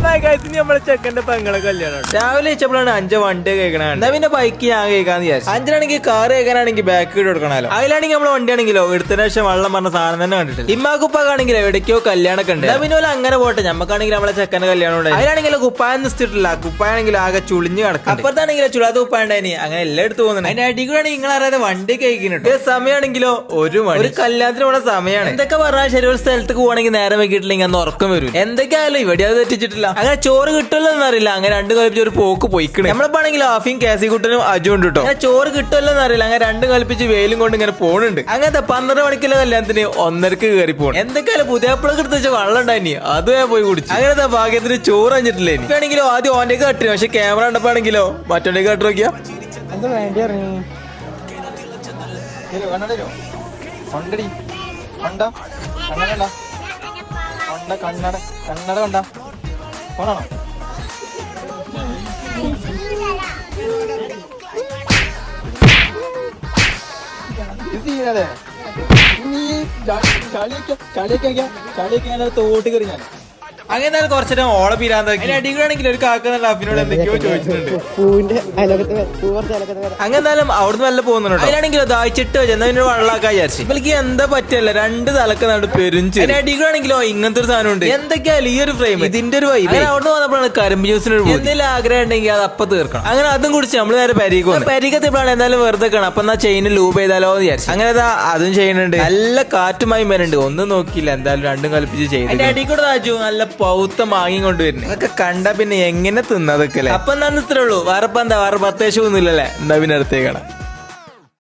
നമ്മളെ ചെക്കന്റെ പെങ്ങളെ കല്യാണം രാവിലെ വെച്ചപ്പോഴാണ് 5 വണ്ടി കഴിക്കണ. എന്നാ പിന്നെ ബൈക്ക് ഞാൻ കഴിക്കാന്ന് വിചാരിച്ചു. 5 കാർ കഴിക്കാനാണെങ്കിൽ ബാക്ക് ഇട്ട് കൊടുക്കണല്ലോ. അതിലാണെങ്കിൽ നമ്മളെ വണ്ടി ആണെങ്കിലോ എടുത്തതിന് ശേഷം വെള്ളം പറഞ്ഞ സാധനം തന്നെ കണ്ടിട്ടില്ല. ഇമ്മാക്കുപ്പാണെങ്കിലോ എവിടേക്കോ കല്യാണമൊക്കെ ഉണ്ട്. പിന്നെ പോലെ അങ്ങനെ പോട്ടെ, നമുക്കാണെങ്കിൽ നമ്മളെ ചെക്കന്റെ കല്യാണം ഉണ്ട്. അതിലാണെങ്കിലോ കുപ്പായം നിശ്ചിട്ടില്ല. കുപ്പായാണെങ്കിൽ ആകെ ചുളിഞ്ഞു കിടക്കും. അപ്പുറത്താണെങ്കിലോ ചുളാത്ത കുപ്പായണ്ടായിനി. അങ്ങനെ എല്ലാം എടുത്ത് പോകുന്നുണ്ട്. അതിന്റെ അടികൂടാണെങ്കിൽ നിങ്ങൾ അറിയാതെ വണ്ടി കഴിക്കുന്നുണ്ട്. സമയമാണെങ്കിലോ 1 മണി. ഒരു കല്യാണത്തിന് പോണ സമയമാണ്. എന്തൊക്കെ പറഞ്ഞാൽ ശരി, ഒരു സ്ഥലത്തേക്ക് പോകണമെങ്കിൽ നേരം വൈകിട്ടില്ലെങ്കിൽ അന്ന് ഉറക്കം വരും. എന്തൊക്കെയായാലും ഇവിടെ അത് തെറ്റിച്ചിട്ടില്ല. അങ്ങനെ ചോറ് കിട്ടുമല്ലോ എന്നറിയില്ല. അങ്ങനെ 2 കൽപ്പിച്ച് ഒരു പോക്ക് പോയിക്കണേ. നമ്മളിപ്പാണെങ്കിൽ ആഫിയും കാസിക്കുട്ടനും അജു ഉണ്ട് കേട്ടോ. ചോറ് കിട്ടുമല്ലോ എന്നറിയില്ല. അങ്ങനെ 2 കൽപ്പിച്ച് വെയിലും കൊണ്ട് ഇങ്ങനെ പോണുണ്ട്. അങ്ങനത്തെ 12 മണിക്കുള്ള കല്യാണത്തിന് 1:30 കയറി പോകണം. എന്തൊക്കെയാലും പുതിയ അപ്പളൊക്കെ എടുത്ത് വെച്ച വെള്ളം ഉണ്ടായി. അത് ഞാൻ പോയി കുടിച്ചു. അങ്ങനത്തെ ഭാഗ്യത്തിന് ചോറ് അഞ്ഞിട്ടില്ലേ. എനിക്കാണെങ്കിലോ ആദ്യം ഓന്റെ കട്ടി, പക്ഷെ ക്യാമറ കണ്ടപ്പോണെങ്കിലോ മറ്റോന്റെ കട്ടി നോക്കിയാ എന്താ വേണ്ടി ഇറങ്ങി കണ്ണട കണ്ട ഫോണാണോ? തോട്ട് കയറി ഞാൻ അങ്ങനെ കുറച്ചു ഓളെ പിരാന്താക്കി. അടികളാണെങ്കിൽ ഒരു കാക്ക അഫിനോട് എന്തൊക്കെയോ ചോദിച്ചിട്ടുണ്ട്. അങ്ങനെ എന്തായാലും അവിടുന്ന് വല്ല പോകുന്നുണ്ടോ. അതിലാണെങ്കിലോ ദാഹിച്ചിട്ട് വെച്ചാൽ പിന്നെ വെള്ളാക്കാൻ വിചാരിച്ചു. ഇവർക്ക് എന്താ പറ്റില്ല, 2 തലക്ക് നാട് പെരുഞ്ചു. അടികളാണെങ്കിലോ ഇങ്ങനത്തെ ഒരു സാധനം ഉണ്ട്. എന്തൊക്കെയായാലും ഈ ഒരു ഫ്രെയിം ഇതിന്റെ ഒരു വൈബ്. അവിടുന്ന് വന്നപ്പോഴാണ് കരിമ്പ് ജ്യൂസിന് എന്തെങ്കിലും ആഗ്രഹം ഉണ്ടെങ്കിൽ അത് അപ്പം തീർക്കണം. അങ്ങനെ അതും കുടിച്ച് നമ്മള് നേരെ പരിക്ക് വന്നു. പരിക്കത്തിപ്പോഴാണ് എന്തായാലും വെറുതെ കാണാം. അപ്പൊ എന്നാ ചെയിന് ലൂബ് ചെയ്താലോ എന്ന് വിചാരിച്ചു. അങ്ങനെ അതും ചെയ്യുന്നുണ്ട്. നല്ല കാറ്റുമായി വരുന്നുണ്ട്. ഒന്നും നോക്കിയില്ല, എന്തായാലും 2 കൽപ്പിച്ച് ചെയ്തു. എന്റെ അടിക്കൂടെ താച്ചു നല്ല പൗത്ത മാങ്ങി കൊണ്ടുവരുന്നത്. അതൊക്കെ കണ്ടാ പിന്നെ എങ്ങനെ തിന്നതൊക്കെ അല്ലേ. അപ്പൊ എന്താ ഇത്രേ ഉള്ളൂ. വേറെ 10 ഒന്നുമില്ലല്ലേ. എന്താ പിന്നെ അടുത്തേക്കാണ്.